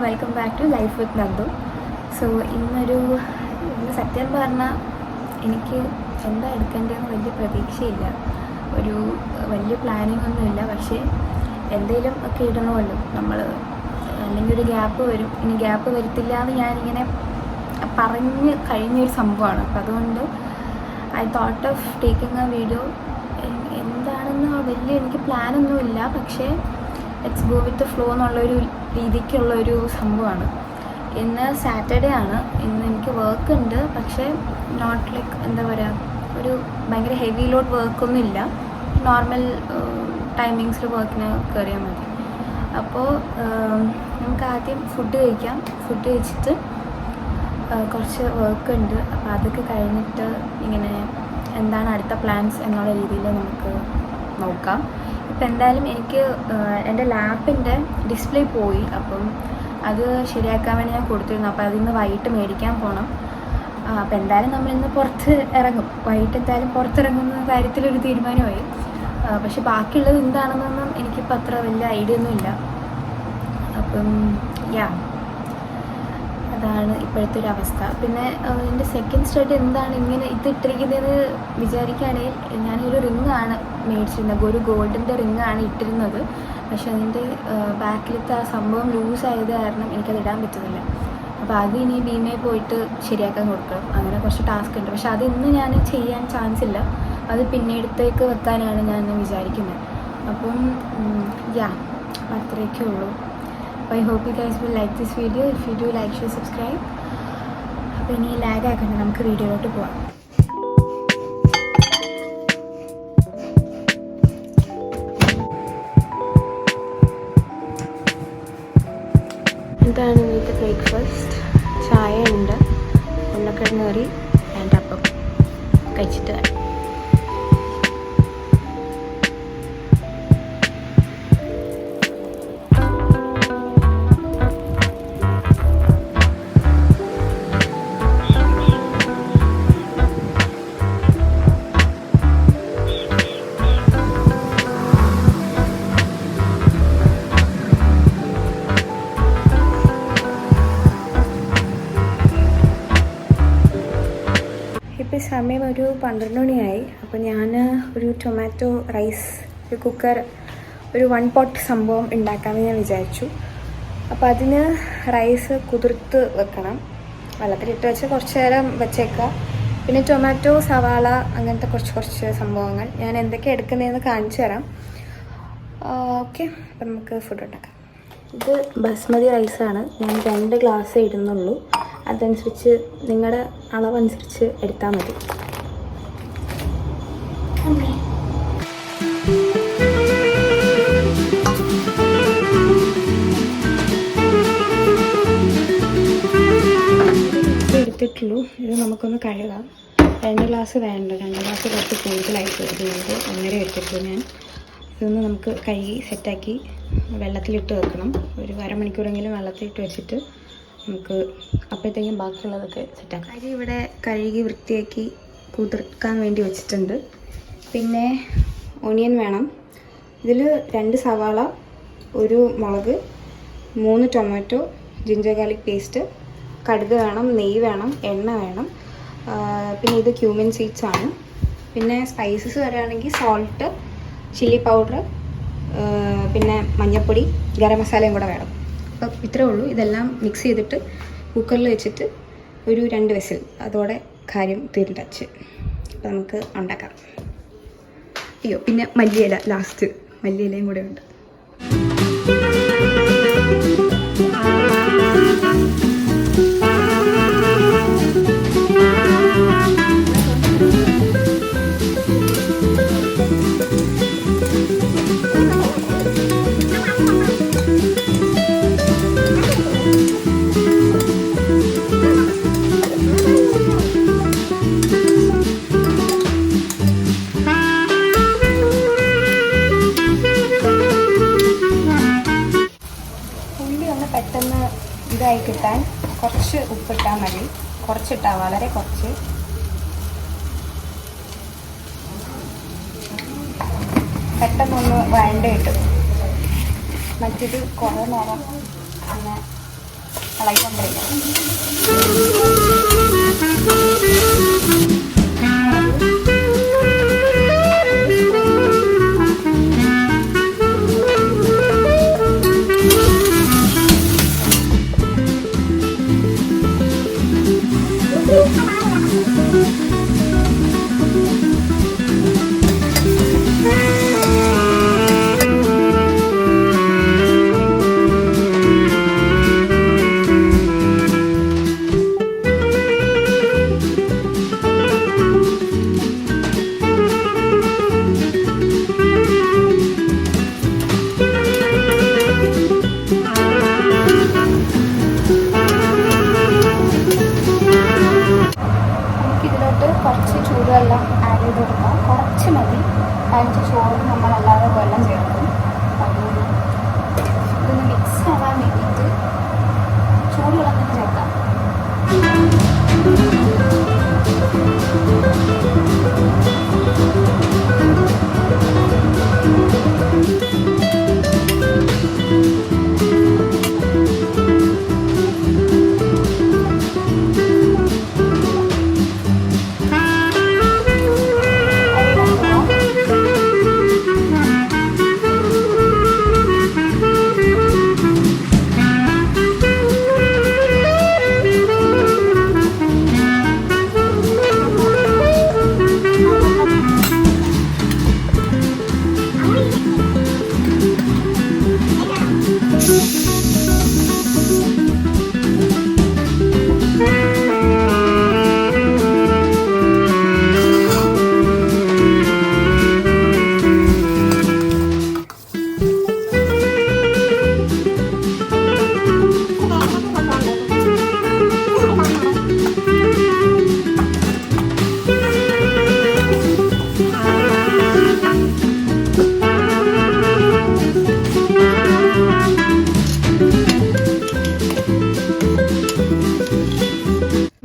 Welcome back to life with Nandu. So ഇന്ന് സത്യം പറഞ്ഞാൽ എനിക്ക് എന്താ എടുക്കേണ്ടതെന്ന് വലിയ പ്രതീക്ഷയില്ല, ഒരു വലിയ പ്ലാനിങ് ഒന്നുമില്ല. പക്ഷേ എന്തെങ്കിലും ഒക്കെ ഇടണമല്ലോ നമ്മൾ, അല്ലെങ്കിൽ ഒരു ഗ്യാപ്പ് വരും. ഇനി ഗ്യാപ്പ് വരുത്തില്ല എന്ന് ഞാനിങ്ങനെ പറഞ്ഞ് കഴിഞ്ഞൊരു സംഭവമാണ്. അപ്പം അതുകൊണ്ട് I thought of taking A video. എന്താണെന്ന് വലിയ എനിക്ക് പ്ലാനൊന്നുമില്ല, പക്ഷേ let's go with the flow എന്നുള്ളൊരു രീതിക്കുള്ളൊരു സംഭവമാണ്. ഇന്ന് സാറ്റർഡേ ആണ്, ഇന്ന് എനിക്ക് വർക്ക് ഉണ്ട്, പക്ഷേ നോട്ട് ലൈക്ക് എന്താ പറയുക, ഒരു ഭയങ്കര ഹെവി ലോഡ് വർക്കൊന്നും ഇല്ല. നോർമൽ ടൈമിങ്സിൽ വർക്കിന് കയറിയാൽ മതി. അപ്പോൾ നമുക്ക് ആദ്യം ഫുഡ് കഴിക്കാം. ഫുഡ് കഴിച്ചിട്ട് കുറച്ച് വർക്ക് ഉണ്ട്, അപ്പോൾ അതൊക്കെ കഴിഞ്ഞിട്ട് ഇങ്ങനെ എന്താണ് അടുത്ത പ്ലാൻസ് എന്നുള്ള രീതിയിൽ നമുക്ക് നോക്കാം. ഇപ്പം എന്തായാലും എനിക്ക് എൻ്റെ ലാപ്പിൻ്റെ ഡിസ്പ്ലേ പോയി, അപ്പം അത് ശരിയാക്കാൻ വേണ്ടി ഞാൻ കൊടുത്തിരുന്നു. അപ്പോൾ അതിന്ന് വൈകിട്ട് മേടിക്കാൻ പോകണം. അപ്പോൾ എന്തായാലും നമ്മളിന്ന് പുറത്ത് ഇറങ്ങും, വൈകിട്ട് എന്തായാലും പുറത്തിറങ്ങുന്ന കാര്യത്തിലൊരു തീരുമാനമായി. പക്ഷെ ബാക്കിയുള്ളത് എന്താണെന്നൊന്നും എനിക്കിപ്പോൾ അത്ര വലിയ ഐഡിയ ഒന്നുമില്ല. അപ്പം അതാണ് ഇപ്പോഴത്തെ ഒരു അവസ്ഥ. പിന്നെ എൻ്റെ സെക്കൻഡ് സ്റ്റഡി എന്താണ് ഇങ്ങനെ ഇതിട്ടിരിക്കുന്നതെന്ന് വിചാരിക്കുകയാണെങ്കിൽ, ഞാനൊരു റിങ്ങാണ് മേടിച്ചിരുന്നത്, ഒരു ഗോൾഡിൻ്റെ റിങ്ങാണ് ഇട്ടിരുന്നത്. പക്ഷെ അതിൻ്റെ ബാക്കിലത്തെ ആ സംഭവം ലൂസായത് കാരണം എനിക്കത് ഇടാൻ പറ്റുന്നില്ല. അപ്പോൾ അത് ഇനി ഭീമയിൽ പോയിട്ട് ശരിയാക്കാൻ കൊടുക്കണം. അങ്ങനെ കുറച്ച് ടാസ്ക് ഉണ്ട്. പക്ഷെ അത് ഇന്ന് ഞാൻ ചെയ്യാൻ ചാൻസ് ഇല്ല, അത് പിന്നീടത്തേക്ക് വെക്കാനാണ് ഞാൻ വിചാരിക്കുന്നത്. അപ്പം അത്രയൊക്കെ ഉള്ളൂ. അപ്പോൾ I hope you guys will like this video. If you do like, share, subscribe. അപ്പോൾ ഇനി ലാഗ് ആക്കണ്ട, നമുക്ക് വീഡിയോയിലോട്ട് പോവാം. ഇതാണ് ഇന്നത്തെ ബ്രേക്ക്ഫാസ്റ്റ്. ചായ ഉണ്ട്, ഉരുളക്കിഴങ്ങ് കറി ആൻഡ് അപ്പം കഴിച്ചിട്ട് വരാം. ഇപ്പോൾ സമയം ഒരു 12 മണിയായി. അപ്പോൾ ഞാൻ ഒരു ടൊമാറ്റോ റൈസ്, ഒരു കുക്കർ, ഒരു 1 പോട്ട് സംഭവം ഉണ്ടാക്കാമെന്ന് ഞാൻ വിചാരിച്ചു. അപ്പോൾ അതിന് റൈസ് കുതിർത്ത് വെക്കണം, വെള്ളത്തിലിട്ട് വെച്ച് കുറച്ച് നേരം വെച്ചേക്കുക. പിന്നെ ടൊമാറ്റോ, സവാള, അങ്ങനത്തെ കുറച്ച് സംഭവങ്ങൾ ഞാൻ എന്തൊക്കെയാണ് എടുക്കുന്നതെന്ന് കാണിച്ചു തരാം. ഓക്കെ, അപ്പം നമുക്ക് ഫുഡ് ഉണ്ടാക്കാം. ഇത് ബസ്മതി റൈസാണ്. ഞാൻ 2 ഗ്ലാസ് ഇടുന്നുള്ളൂ, അതനുസരിച്ച് നിങ്ങളുടെ അളവനുസരിച്ച് എടുത്താൽ മതി. എടുത്തിട്ടുള്ളൂ, ഇത് നമുക്കൊന്ന് കഴുകാം. 2 ഗ്ലാസ് വേണ്ട, 2 ഗ്ലാസ് കുറച്ച് കൂടുതലായിട്ട് എടുക്കുന്നത്, 1.5 എടുത്തിട്ടുള്ളൂ ഞാൻ. ഇതൊന്ന് നമുക്ക് കഴുകി സെറ്റാക്കി വെള്ളത്തിലിട്ട് വെക്കണം. ഒരു അരമണിക്കൂറെങ്കിലും വെള്ളത്തിലിട്ട് വെച്ചിട്ട് നമുക്ക് അപ്പോഴത്തേക്കും ബാക്കിയുള്ളതൊക്കെ സെറ്റാക്കാം. അരി ഇവിടെ കഴുകി വൃത്തിയാക്കി കുതിർക്കാൻ വേണ്ടി വെച്ചിട്ടുണ്ട്. പിന്നെ ഒണിയൻ വേണം. ഇതിൽ 2 സവാള, 1 മുളക്, 3 ടൊമാറ്റോ, ജിഞ്ചർ ഗാർലിക് പേസ്റ്റ്, കടുക് വേണം, നെയ്യ് വേണം, എണ്ണ വേണം. പിന്നെ ഇത് ക്യൂമിൻ സീഡ്സ് ആണ്. പിന്നെ സ്പൈസസ് വരികയാണെങ്കിൽ സോൾട്ട്, ചില്ലി പൗഡർ, പിന്നെ മഞ്ഞൾപ്പൊടി, ഗരം മസാലയും കൂടെ വേണം. അപ്പം ഇത്രേ ഉള്ളൂ. ഇതെല്ലാം മിക്സ് ചെയ്തിട്ട് കുക്കറിൽ വെച്ചിട്ട് ഒരു 2 വിസിൽ, അതോടെ കാര്യം തീർന്നച്ച്. അപ്പം നമുക്ക് ഉണ്ടാക്കാം. പിന്നെ മല്ലിയില, ലാസ്റ്റ് മല്ലിയിലയും കൂടെ ഉണ്ട്. പെട്ടെന്ന് ഇതായി കിട്ടാൻ കുറച്ച് ഉപ്പിട്ടാൽ മതി, കുറച്ചിട്ടാൽ, വളരെ കുറച്ച്. പെട്ടെന്നൊന്ന് വഴണ്ട കിട്ടും. മറ്റേത് കുറേ നേരം അങ്ങനെ ഇളകിക്കൊണ്ടിരിക്കണം. കുറച്ച് ചൂടുവെള്ളം ആഡ് ചെയ്ത് കൊടുക്കാം. കുറച്ച് മതി. കഴിച്ച ചോറ് നമ്മളല്ലാതെ വെള്ളം ചേർക്കും. ഇതൊന്ന് മിക്സ് ആവാൻ വേണ്ടിയിട്ട് ചൂടുവെള്ളം തന്നെ ചേർക്കാം.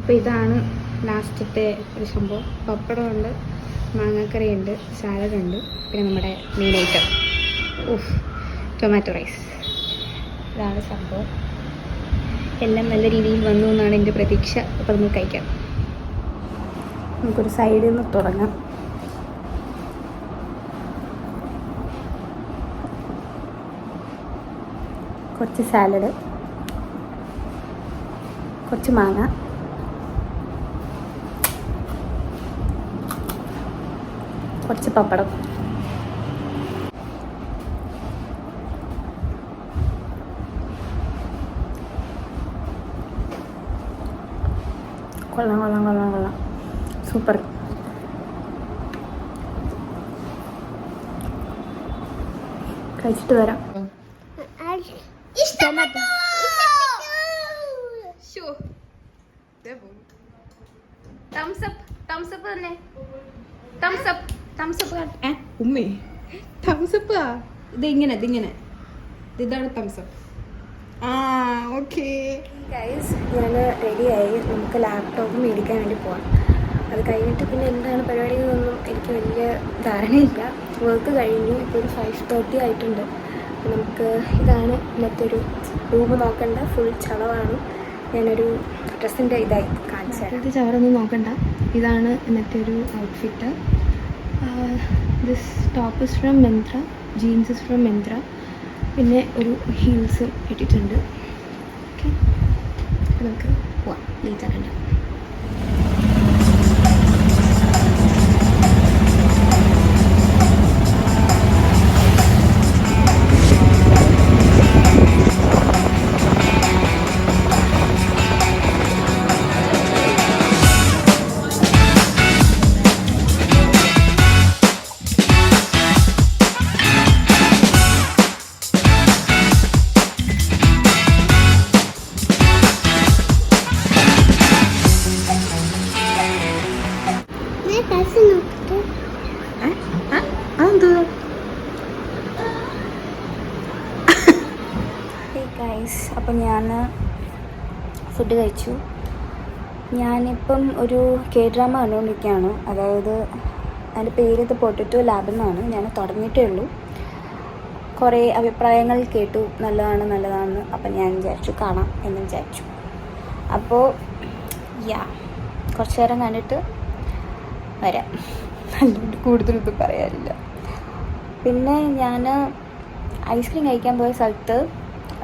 അപ്പോൾ ഇതാണ് ലാസ്റ്റത്തെ ഒരു സംഭവം. പപ്പടമുണ്ട്, മാങ്ങാക്കറിയുണ്ട്, സാലഡുണ്ട്, പിന്നെ നമ്മുടെ മെയിൻ ഐറ്റം ടൊമാറ്റോ റൈസ്. ഇതാണ് സംഭവം. എല്ലാം നല്ല രീതിയിൽ വന്നു എന്നാണ് എൻ്റെ പ്രതീക്ഷ. അപ്പോൾ നമുക്ക് കഴിക്കാം. നമുക്കൊരു സൈഡിൽ നിന്ന് തുടങ്ങാം. കുറച്ച് സാലഡ്, കുറച്ച് മാങ്ങ, കുറച്ച് പപ്പടം. കൊള്ളാം കൊള്ളാം കൊള്ളാം കൊള്ളാം, സൂപ്പർ. കഴിച്ചിട്ട് വരാം. ഉമ്മേ തംസപ്പ് ഇതിങ്ങനെ ഇതാണ് തംസപ്പ്. ഓക്കെ ഗൈസ്, ഞാൻ റെഡിയായി. നമുക്ക് ലാപ്ടോപ്പ് മേടിക്കാൻ വേണ്ടി പോകാം. അത് കഴിഞ്ഞിട്ട് പിന്നെ എന്താണ് പരിപാടി എന്നൊന്നും എനിക്ക് വലിയ ധാരണയില്ല. വർക്ക് കഴിഞ്ഞു. ഇപ്പോൾ ഒരു 5:30 ആയിട്ടുണ്ട്. നമുക്ക് ഇതാണ് ഇന്നത്തെ ഒരു റൂം. നോക്കണ്ട, ഫുൾ ചളവാണ്. ഞാനൊരു ഡ്രസ്സിൻ്റെ ഇതായി കാണിച്ചു. ഇത് ചവറൊന്നും നോക്കണ്ട. ഇതാണ് ഇന്നത്തെ ഒരു outfit. This top is from Myntra, jeans is from Myntra, പിന്നെ ഒരു ഹീൽസും ഇട്ടിട്ടുണ്ട്. ഓക്കെ, നമുക്ക് പോവാം. നീറ്റാറുണ്ട്. അപ്പം ഞാൻ ഫുഡ് കഴിച്ചു. ഞാനിപ്പം ഒരു K-ഡ്രാമ കണ്ടുകൊണ്ടിരിക്കുകയാണ്. അതായത് അതിൻ്റെ പേര് പൊട്ടറ്റോ ലാബ് എന്നാണ്. ഞാൻ തുടങ്ങിയിട്ടേ ഉള്ളൂ. കുറേ അഭിപ്രായങ്ങൾ കേട്ടു, നല്ലതാണെന്ന്. അപ്പം ഞാൻ വിചാരിച്ചു കാണാം എന്ന് വിചാരിച്ചു. അപ്പോൾ കുറച്ച് നേരം കണ്ടിട്ട് വരാം. അല്ലാണ്ട് കൂടുതലൊന്നും പറയാനില്ല. പിന്നെ ഞാൻ ഐസ്ക്രീം കഴിക്കാൻ പോയ സ്ഥലത്ത്,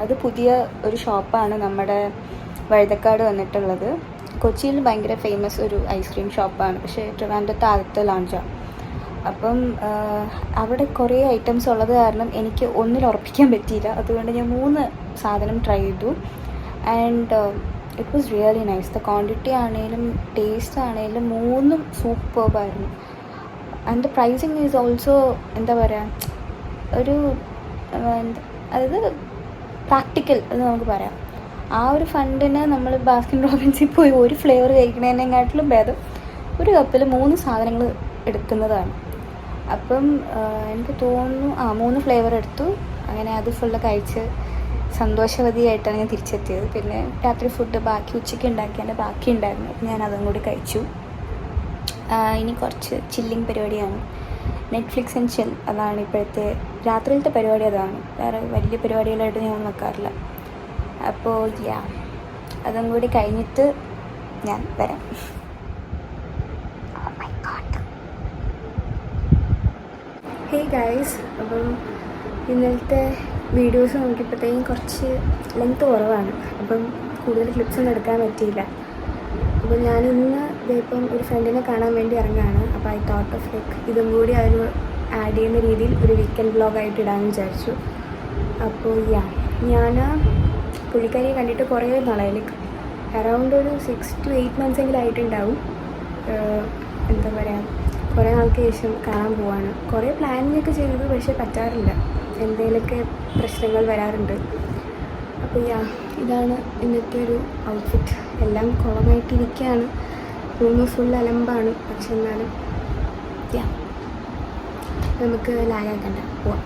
അത് പുതിയ ഒരു ഷോപ്പാണ് നമ്മുടെ വഴുതക്കാട് വന്നിട്ടുള്ളത്. കൊച്ചിയിൽ ഭയങ്കര ഫേമസ് ഒരു ഐസ്ക്രീം ഷോപ്പാണ്, പക്ഷേ ട്രിവാൻഡ്രത്ത് ആദ്യത്തെ ലോഞ്ചാണ്. അപ്പം അവിടെ കുറേ ഐറ്റംസ് ഉള്ളത് കാരണം എനിക്ക് ഒന്നിൽ ഉറപ്പിക്കാൻ പറ്റിയില്ല. അതുകൊണ്ട് ഞാൻ 3 സാധനം ട്രൈ ചെയ്തു. And it was really nice. The quantity ആണെങ്കിലും ടേസ്റ്റ് ആണെങ്കിലും 3ഉം സൂപ്പർബായിരുന്നു. And the pricing is also എന്താ പറയുക, ഒരു അതായത് പ്രാക്ടിക്കൽ എന്ന് നമുക്ക് പറയാം. ആ ഒരു ഫണ്ടിന് നമ്മൾ ബാസ്കിൻ റോബിൻസിൽ പോയി ഒരു ഫ്ലേവർ കഴിക്കുന്നതിനെക്കാട്ടിലും ഭേദം ഒരു കപ്പിൽ 3 സാധനങ്ങൾ എടുക്കുന്നതാണ്. അപ്പം എനിക്ക് തോന്നുന്നു 3 ഫ്ലേവർ എടുത്തു. അങ്ങനെ അത് ഫുള്ള് കഴിച്ച് സന്തോഷവതിയായിട്ടാണ് ഞാൻ തിരിച്ചെത്തിയത്. പിന്നെ രാത്രി ഫുഡ് ഉച്ചയ്ക്ക് ഉണ്ടാക്കിയതിൻ്റെ ബാക്കി ഉണ്ടായിരുന്നു. അപ്പം ഞാൻ അതും കൂടി കഴിച്ചു. ഇനി കുറച്ച് ചില്ലിങ് പരിപാടിയാണ്. നെറ്റ്ഫ്ലിക്സ് ആൻഡ് ചിൽ, അതാണ് ഇപ്പോഴത്തെ രാത്രിയിലത്തെ പരിപാടി. അതാണ്, വേറെ വലിയ പരിപാടികളായിട്ട് ഞാൻ വെക്കാറില്ല. അപ്പോൾ അതും കൂടി കഴിഞ്ഞിട്ട് ഞാൻ വരാം. ഹേ ഗൈസ്, അപ്പം ഇന്നലത്തെ വീഡിയോസ് നോക്കിയപ്പോഴത്തേക്കും കുറച്ച് ലെങ്ത് കുറവാണ്. അപ്പം കൂടുതൽ ക്ലിപ്സൊന്നും എടുക്കാൻ പറ്റിയില്ല. അപ്പോൾ ഞാനിന്ന് ഇപ്പം ഒരു ഫ്രണ്ടിനെ കാണാൻ വേണ്ടി ഇറങ്ങുകയാണ്. അപ്പോൾ ഐ തോട്ട് ഓഫ് ഇതും കൂടി അതിൽ ആഡ് ചെയ്യുന്ന രീതിയിൽ ഒരു വീക്കെൻഡ് വ്ളോഗായിട്ട് ഇടാമെന്ന് വിചാരിച്ചു. അപ്പോൾ ഞാൻ പുള്ളിക്കാരിയെ കണ്ടിട്ട് കുറേ നാളായി, അറൗണ്ട് ഒരു 6 to 8 months എങ്കിലും ആയിട്ടുണ്ടാവും. എന്താ പറയുക, കുറേ നാൾക്ക് ശേഷം കാണാൻ പോവാണ്. കുറേ പ്ലാനിങ് ഒക്കെ ചെയ്തത്, പക്ഷേ പറ്റാറില്ല, എന്തെങ്കിലുമൊക്കെ പ്രശ്നങ്ങൾ വരാറുണ്ട്. അപ്പോൾ ഇതാണ് ഇന്നത്തെ ഒരു ഔട്ട്ഫിറ്റ്. എല്ലാം കുളമായിട്ടിരിക്കുകയാണ്. Room full അലമ്പാണ്. പക്ഷെ എന്നാലും നമുക്ക് ലാഗാക്കണ്ട, പോവാം.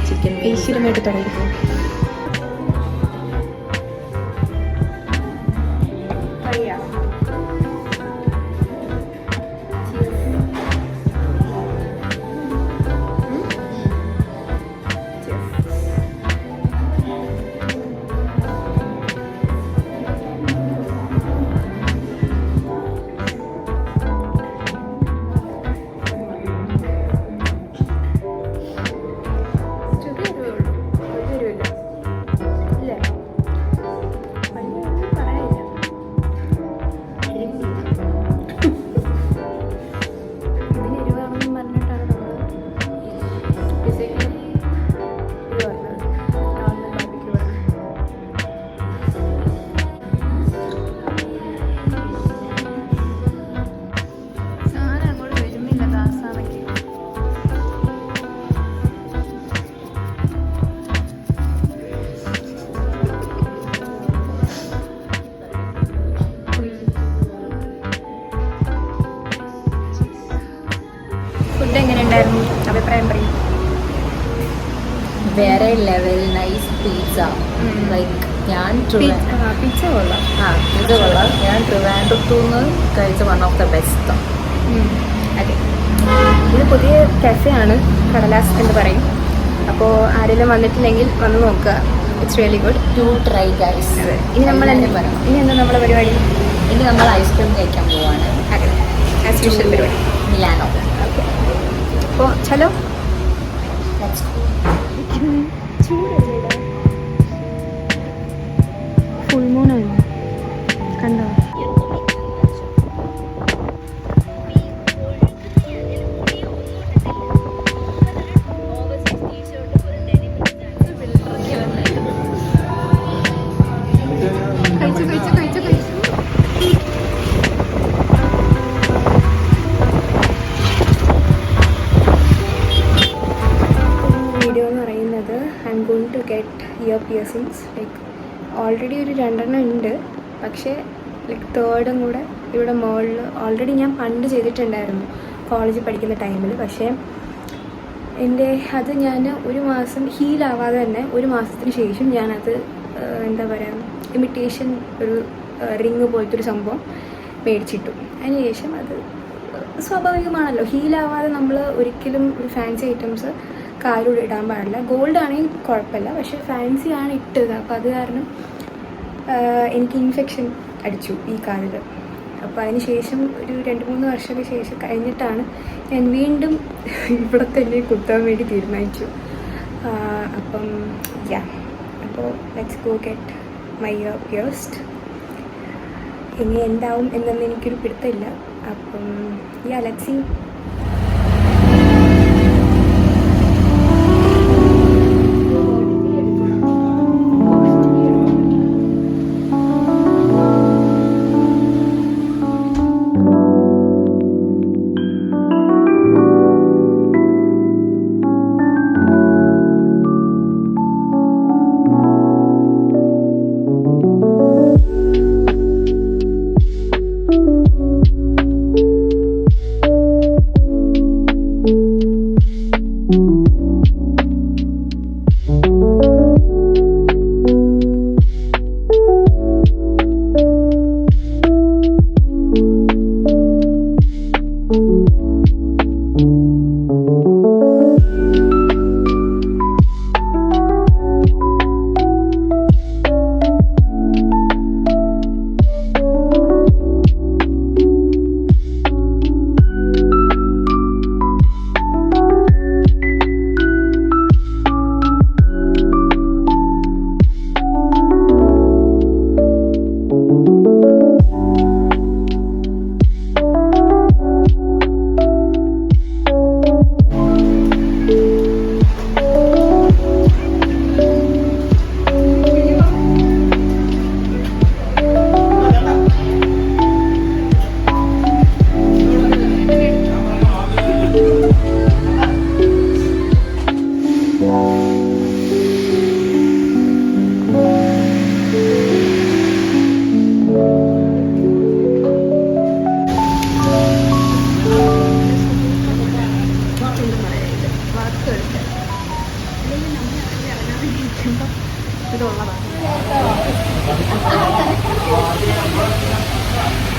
ചിക്കൻ ഈശ്വരമായിട്ട് തുടങ്ങിയിരിക്കും. ഫുഡ് എങ്ങനെ ഉണ്ടായിരുന്നു? അഭിപ്രായം പറയും. വേറെ ലെവൽ നൈസ് പിസ്സ. ലൈക്ക് ഞാൻ പിസ്സ കൊള്ളാം. പിസ്സ കൊള്ളാം. ഞാൻ ട്രിവാൻഡ്രത്തു നിന്ന് കഴിച്ച വൺ ഓഫ് ദ ബെസ്റ്റ്. അതെ, ഇത് പുതിയ കഫേയാണ്, കടലാസ് എന്ന് പറയും. അപ്പോൾ ആരെങ്കിലും വന്നിട്ടില്ലെങ്കിൽ വന്ന് നോക്കുക. It's really good to try guys. അതെ, ഇനി എന്താ നമ്മളെ പരിപാടി? ഇനി നമ്മൾ ഐസ്ക്രീം കഴിക്കാൻ പോവാണ്. അതെ, ആസ് യൂഷ്വൽ പരിപാടി മിലാനോ. ഓക്കെ, അപ്പോൾ ചലോ. ഫുൾ മൂണാണ്, കണ്ടോ? Get ear piercings. Like already ഒരു 2 ഉണ്ട്, പക്ഷേ ലൈക്ക് 3rd കൂടെ ഇവിടെ മുകളിൽ ഓൾറെഡി ഞാൻ പണ്ട് ചെയ്തിട്ടുണ്ടായിരുന്നു കോളേജിൽ പഠിക്കുന്ന ടൈമിൽ. പക്ഷേ അത് ഞാൻ ഒരു മാസം ഹീലാവാതെ തന്നെ 1 മാസത്തിന് ശേഷം ഞാനത് എന്താ പറയുക, ഇമിറ്റേഷൻ ഒരു റിങ് പോലത്തെ ഒരു സംഭവം മേടിച്ചിട്ടു. അതിന് ശേഷം അത് സ്വാഭാവികമാണല്ലോ, ഹീലാവാതെ നമ്മൾ ഒരിക്കലും ഒരു ഫാൻസി ഐറ്റംസ് കാലിലൂടെ ഇടാൻ പാടില്ല. ഗോൾഡ് ആണെങ്കിൽ കുഴപ്പമില്ല, പക്ഷേ ഫാൻസി ആണ് ഇട്ടത്. അപ്പോൾ അത് കാരണം എനിക്ക് ഇൻഫെക്ഷൻ അടിച്ചു ഈ കാലിൽ. അപ്പോൾ അതിന് ശേഷം ഒരു 2-3 വർഷമൊക്കെ ശേഷം കഴിഞ്ഞിട്ടാണ് ഞാൻ വീണ്ടും ഇവിടെ തന്നെ കുത്താൻ വേണ്ടി തീരുമാനിച്ചു. അപ്പം അപ്പോൾ let's go get my year pierced. ഇനി എന്താവും എന്നൊന്നും എനിക്കൊരു പിടുത്തമില്ല. അപ്പം ലെറ്റ്സ് സീ.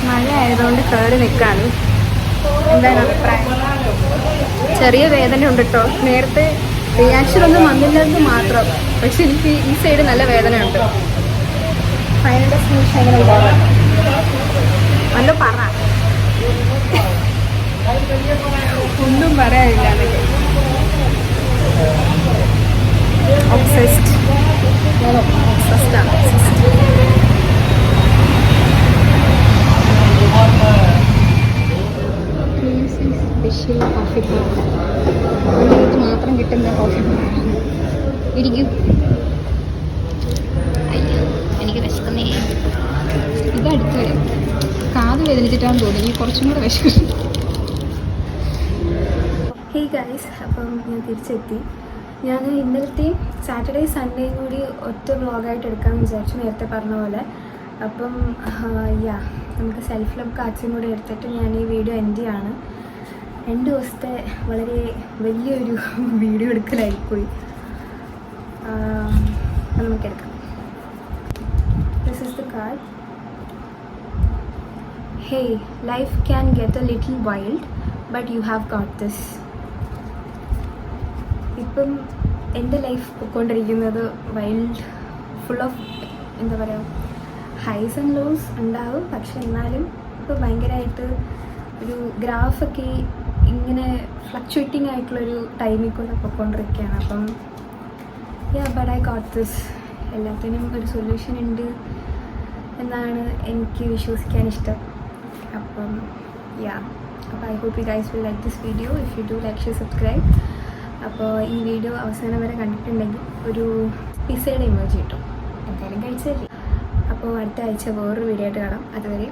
മഴ ആയതുകൊണ്ട് കയറി നിൽക്കാണ്. എന്താണ് അഭിപ്രായം? ചെറിയ വേദന ഉണ്ട് കേട്ടോ. നേരത്തെ റിയാക്ഷൻ ഒന്നും വന്നില്ലെന്ന് മാത്രം, പക്ഷെ എനിക്ക് ഈ സൈഡ് നല്ല വേദന ഉണ്ട്. ഫൈനൽ ഡെസ്റ്റിനേഷൻ എങ്ങനെ ഉണ്ടാവും? നല്ല പറ, ഒന്നും പറയാനില്ല. എന്നൊക്കെ ഒബ്സെസ്ഡ് ആണ്. സ്പെഷ്യൽ കോഫി പൗഡർ മാത്രം കിട്ടുന്ന കോഫി പൗഡർ. ഇരിക്കും. അയ്യോ, എനിക്ക് വിശക്കുന്നേ. ഇതടുത്ത് വരും. കാത് വേദനിച്ചിട്ടാണെന്ന് തോന്നി. കുറച്ചും കൂടെ വിശക്കും. ഹേയ് ഗൈസ്, അപ്പം ഞാൻ തിരിച്ചെത്തി. ഞാൻ ഇന്നലത്തെയും സാറ്റർഡേ സൺഡേയും കൂടി ഒറ്റ വ്ളോഗായിട്ട് എടുക്കാമെന്ന് വിചാരിച്ചു, നേരത്തെ പറഞ്ഞ പോലെ. അപ്പം നമുക്ക് സെൽഫ് ലവ് കാർഡ്സും കൂടി എടുത്തിട്ട് ഞാൻ ഈ വീഡിയോ എൻഡ് ചെയ്യാണ്. 2 ദിവസത്തെ വളരെ വലിയൊരു വീഡിയോ എടുക്കലായിപ്പോയി. നമുക്കെടുക്കാം. This is the card. Hey, life can get a little wild, but you have got this. ഇപ്പം എൻ്റെ ലൈഫ് പോയിക്കൊണ്ടിരിക്കുന്നത് വൈൽഡ്, ഫുൾ ഓഫ് എന്താ പറയുക, ഹൈസ് ആൻഡ് ലോസ് ഉണ്ടാവും. പക്ഷെ എന്നാലും ഇപ്പോൾ ഭയങ്കരമായിട്ട് ഒരു ഗ്രാഫൊക്കെ ഇങ്ങനെ ഫ്ലക്ച്വേറ്റിംഗ് ആയിട്ടുള്ളൊരു ടൈമിൽ കൂടെ പോയിക്കൊണ്ടിരിക്കുകയാണ്. അപ്പം ബട്ട് ഐ ഗോട്ട് ദിസ്. എല്ലാത്തിനും ഒരു സൊല്യൂഷൻ ഉണ്ട് എന്നാണ് എനിക്ക് വിശ്വസിക്കാൻ ഇഷ്ടം. അപ്പം അപ്പോൾ I hope you guys will like this video. If you do like, share, subscribe. അപ്പോൾ ഈ വീഡിയോ അവസാനം വരെ കണ്ടിട്ടുണ്ടെങ്കിൽ ഒരു പിസയുടെ ഇമേജ് കിട്ടും. എന്തായാലും കഴിച്ചല്ലേ. അപ്പോൾ അടുത്ത ആഴ്ച വേറൊരു വീഡിയോ ആയിട്ട് കാണാം. അതുവരെ